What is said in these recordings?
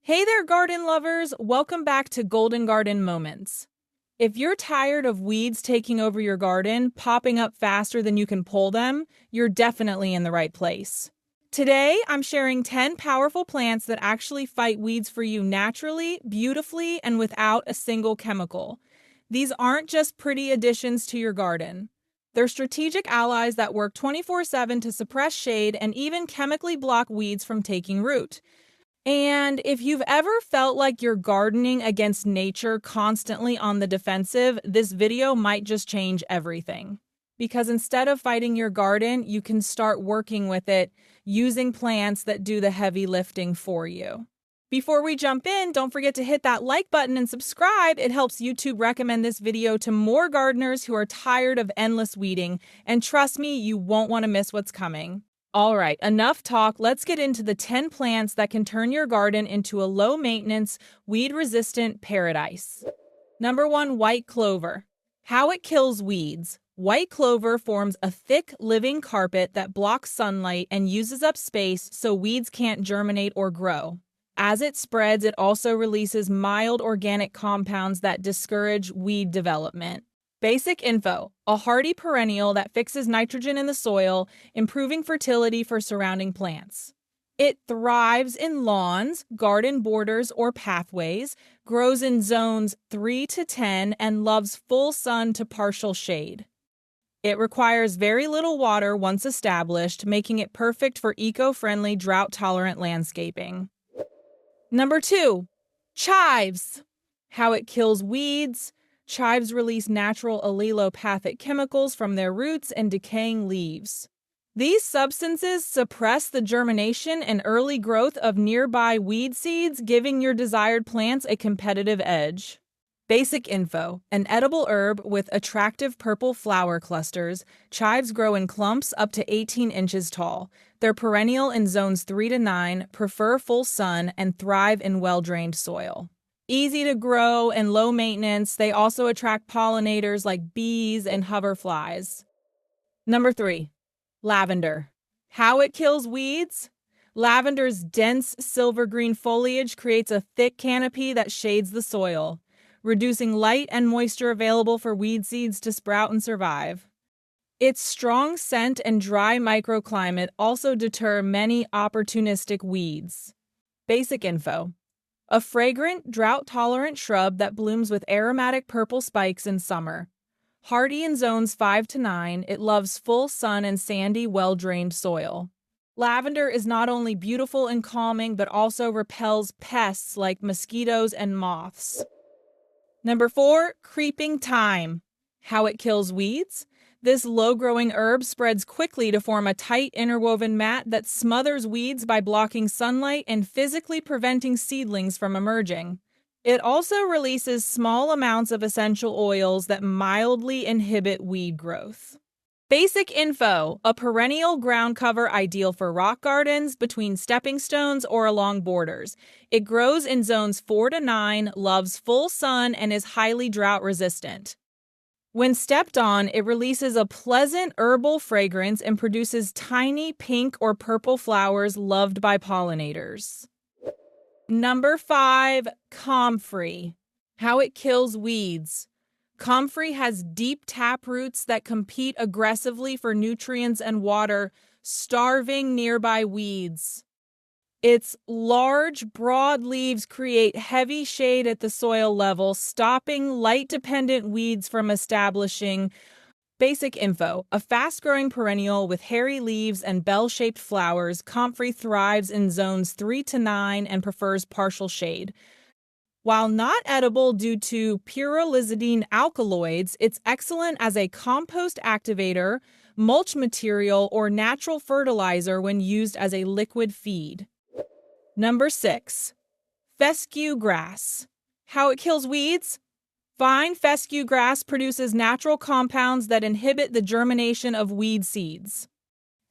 Hey there, garden lovers! Welcome back to Golden Garden Moments. If you're tired of weeds taking over your garden, popping up faster than you can pull them, you're definitely in the right place. Today, I'm sharing 10 powerful plants that actually fight weeds for you naturally, beautifully, and without a single chemical. These aren't just pretty additions to your garden. They're strategic allies that work 24/7 to suppress shade and even chemically block weeds from taking root. And if you've ever felt like you're gardening against nature constantly on the defensive, this video might just change everything. Because instead of fighting your garden, you can start working with it using plants that do the heavy lifting for you. Before we jump in, don't forget to hit that like button and subscribe. It helps YouTube recommend this video to more gardeners who are tired of endless weeding. And trust me, you won't want to miss what's coming. All right, enough talk. Let's get into the 10 plants that can turn your garden into a low-maintenance, weed-resistant paradise. Number 1, white clover. How it kills weeds. White clover forms a thick, living carpet that blocks sunlight and uses up space so weeds can't germinate or grow. As it spreads, it also releases mild organic compounds that discourage weed development. Basic info: a hardy perennial that fixes nitrogen in the soil, improving fertility for surrounding plants. It thrives in lawns, garden borders, or pathways, grows in zones 3 to 10, and loves full sun to partial shade. It requires very little water once established, making it perfect for eco-friendly, drought-tolerant landscaping. Number 2, chives. How it kills weeds. Chives release natural allelopathic chemicals from their roots and decaying leaves. These substances suppress the germination and early growth of nearby weed seeds, giving your desired plants a competitive edge. Basic info: an edible herb with attractive purple flower clusters, chives grow in clumps up to 18 inches tall. They're perennial in zones 3 to 9, prefer full sun, and thrive in well-drained soil. Easy to grow and low maintenance, they also attract pollinators like bees and hoverflies. Number 3, lavender. How it kills weeds? Lavender's dense silver-green foliage creates a thick canopy that shades the soil, reducing light and moisture available for weed seeds to sprout and survive. Its strong scent and dry microclimate also deter many opportunistic weeds. Basic info: a fragrant, drought-tolerant shrub that blooms with aromatic purple spikes in summer. Hardy in zones 5 to 9, it loves full sun and sandy, well-drained soil. Lavender is not only beautiful and calming, but also repels pests like mosquitoes and moths. Number 4, creeping thyme. How it kills weeds? This low-growing herb spreads quickly to form a tight interwoven mat that smothers weeds by blocking sunlight and physically preventing seedlings from emerging. It also releases small amounts of essential oils that mildly inhibit weed growth. Basic info: a perennial ground cover ideal for rock gardens, between stepping stones, or along borders. It grows in zones 4 to 9, loves full sun, and is highly drought resistant. When stepped on, it releases a pleasant herbal fragrance and produces tiny pink or purple flowers loved by pollinators. Number 5, comfrey. How it kills weeds. Comfrey has deep tap roots that compete aggressively for nutrients and water, starving nearby weeds. Its large, broad leaves create heavy shade at the soil level, stopping light-dependent weeds from establishing. Basic info: a fast-growing perennial with hairy leaves and bell-shaped flowers, comfrey thrives in zones 3 to 9 and prefers partial shade. While not edible due to pyrrolizidine alkaloids, it's excellent as a compost activator, mulch material, or natural fertilizer when used as a liquid feed. Number 6, fescue grass. How it kills weeds? Fine fescue grass produces natural compounds that inhibit the germination of weed seeds.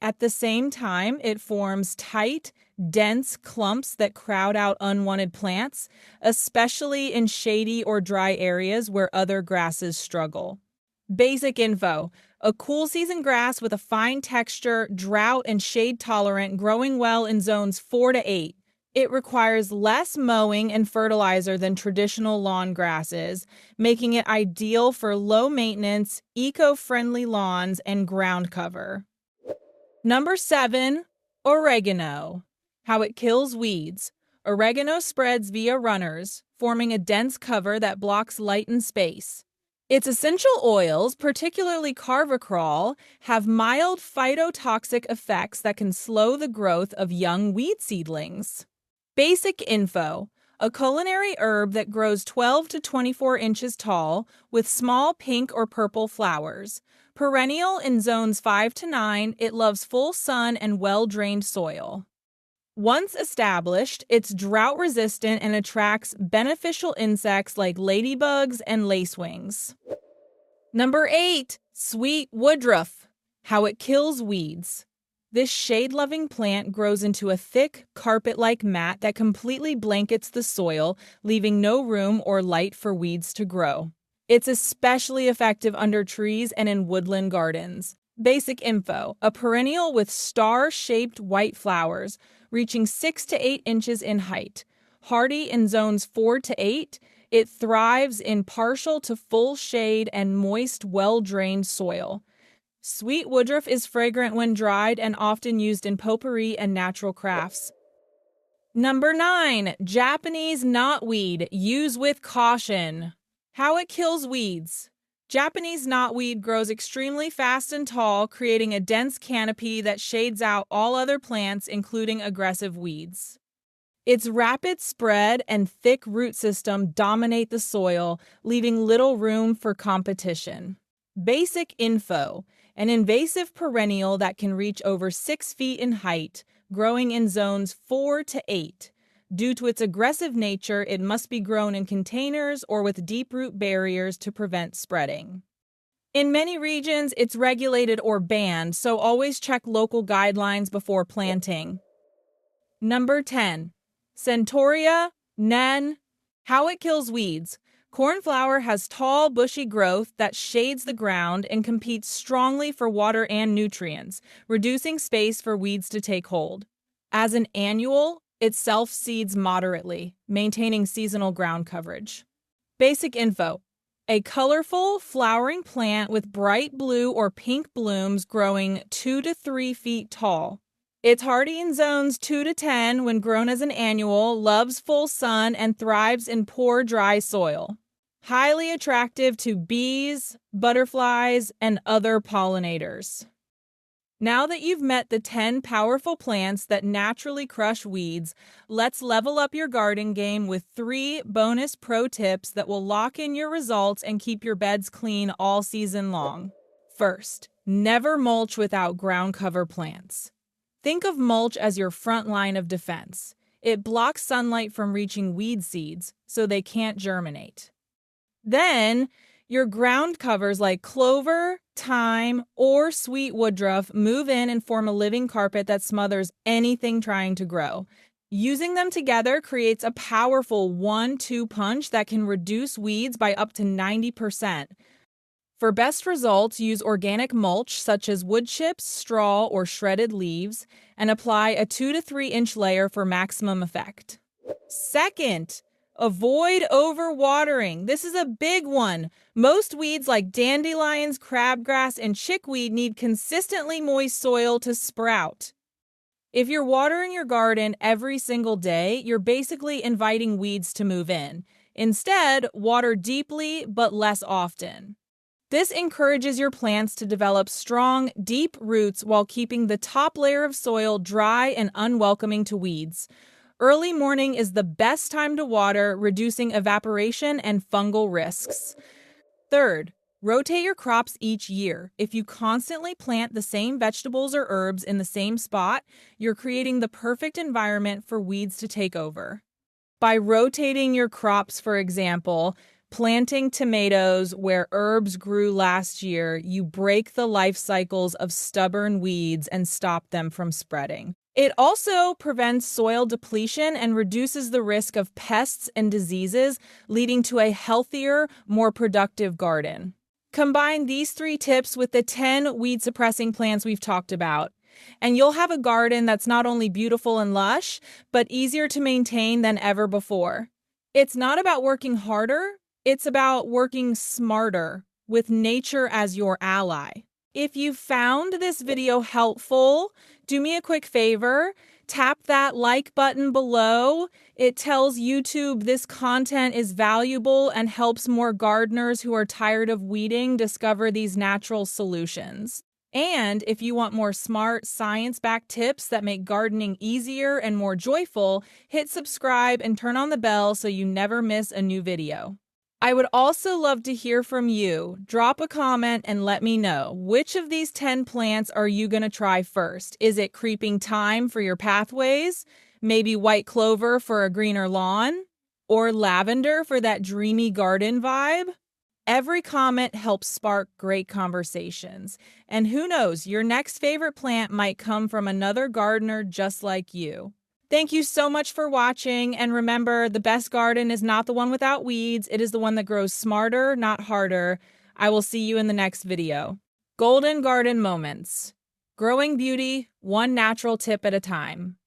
At the same time, it forms tight, dense clumps that crowd out unwanted plants, especially in shady or dry areas where other grasses struggle. Basic info: a cool season grass with a fine texture, drought and shade tolerant, growing well in zones 4 to 8. It requires less mowing and fertilizer than traditional lawn grasses, making it ideal for low-maintenance, eco-friendly lawns and ground cover. Number 7, oregano. How it kills weeds. Oregano spreads via runners, forming a dense cover that blocks light and space. Its essential oils, particularly carvacrol, have mild phytotoxic effects that can slow the growth of young weed seedlings. Basic info. A culinary herb that grows 12 to 24 inches tall with small pink or purple flowers. Perennial in zones 5 to 9, it loves full sun and well-drained soil. Once established, it's drought-resistant and attracts beneficial insects like ladybugs and lacewings. Number 8, sweet woodruff. How it kills weeds. This shade-loving plant grows into a thick, carpet-like mat that completely blankets the soil, leaving no room or light for weeds to grow. It's especially effective under trees and in woodland gardens. Basic info. A perennial with star-shaped white flowers, reaching 6 to 8 inches in height. Hardy in zones 4 to 8, it thrives in partial to full shade and moist, well-drained soil. Sweet woodruff is fragrant when dried and often used in potpourri and natural crafts. Number 9, Japanese knotweed. Use with caution. How it kills weeds. Japanese knotweed grows extremely fast and tall, creating a dense canopy that shades out all other plants, including aggressive weeds. Its rapid spread and thick root system dominate the soil, leaving little room for competition. Basic info. An invasive perennial that can reach over 6 feet in height, growing in zones 4 to 8. Due to its aggressive nature, it must be grown in containers or with deep root barriers to prevent spreading. In many regions, it's regulated or banned, so always check local guidelines before planting. Number 10. Centaurea, Nen. How it kills weeds. Cornflower has tall, bushy growth that shades the ground and competes strongly for water and nutrients, reducing space for weeds to take hold. As an annual, it self-seeds moderately, maintaining seasonal ground coverage. Basic info. A colorful, flowering plant with bright blue or pink blooms growing 2 to 3 feet tall. It's hardy in zones 2 to 10 when grown as an annual, loves full sun, and thrives in poor, dry soil. Highly attractive to bees, butterflies, and other pollinators. Now that you've met the 10 powerful plants that naturally crush weeds, let's level up your garden game with 3 bonus pro tips that will lock in your results and keep your beds clean all season long. First, never mulch without ground cover plants. Think of mulch as your front line of defense. It blocks sunlight from reaching weed seeds, so they can't germinate. Then, your ground covers like clover, thyme, or sweet woodruff move in and form a living carpet that smothers anything trying to grow. Using them together creates a powerful 1-2 punch that can reduce weeds by up to 90%. For best results, use organic mulch such as wood chips, straw, or shredded leaves, and apply a 2 to 3 inch layer for maximum effect. Second, avoid overwatering. This is a big one. Most weeds like dandelions, crabgrass, and chickweed need consistently moist soil to sprout. If you're watering your garden every single day, you're basically inviting weeds to move in. Instead, water deeply but less often. This encourages your plants to develop strong, deep roots while keeping the top layer of soil dry and unwelcoming to weeds. Early morning is the best time to water, reducing evaporation and fungal risks. Third, rotate your crops each year. If you constantly plant the same vegetables or herbs in the same spot, you're creating the perfect environment for weeds to take over. By rotating your crops, for example, planting tomatoes where herbs grew last year, you break the life cycles of stubborn weeds and stop them from spreading. It also prevents soil depletion and reduces the risk of pests and diseases, leading to a healthier, more productive garden. Combine these 3 tips with the 10 weed-suppressing plants we've talked about. and you'll have a garden that's not only beautiful and lush, but easier to maintain than ever before. It's not about working harder, it's about working smarter with nature as your ally. If you found this video helpful, do me a quick favor, tap that like button below. It tells YouTube this content is valuable and helps more gardeners who are tired of weeding discover these natural solutions. And if you want more smart, science-backed tips that make gardening easier and more joyful, hit subscribe and turn on the bell so you never miss a new video. I would also love to hear from you. Drop a comment and let me know, which of these 10 plants are you going to try first? Is it creeping thyme for your pathways? Maybe white clover for a greener lawn? Or lavender for that dreamy garden vibe? Every comment helps spark great conversations. And who knows, your next favorite plant might come from another gardener just like you. Thank you so much for watching, and remember, the best garden is not the one without weeds, it is the one that grows smarter, not harder. I will see you in the next video. Golden Garden Moments. Growing beauty, one natural tip at a time.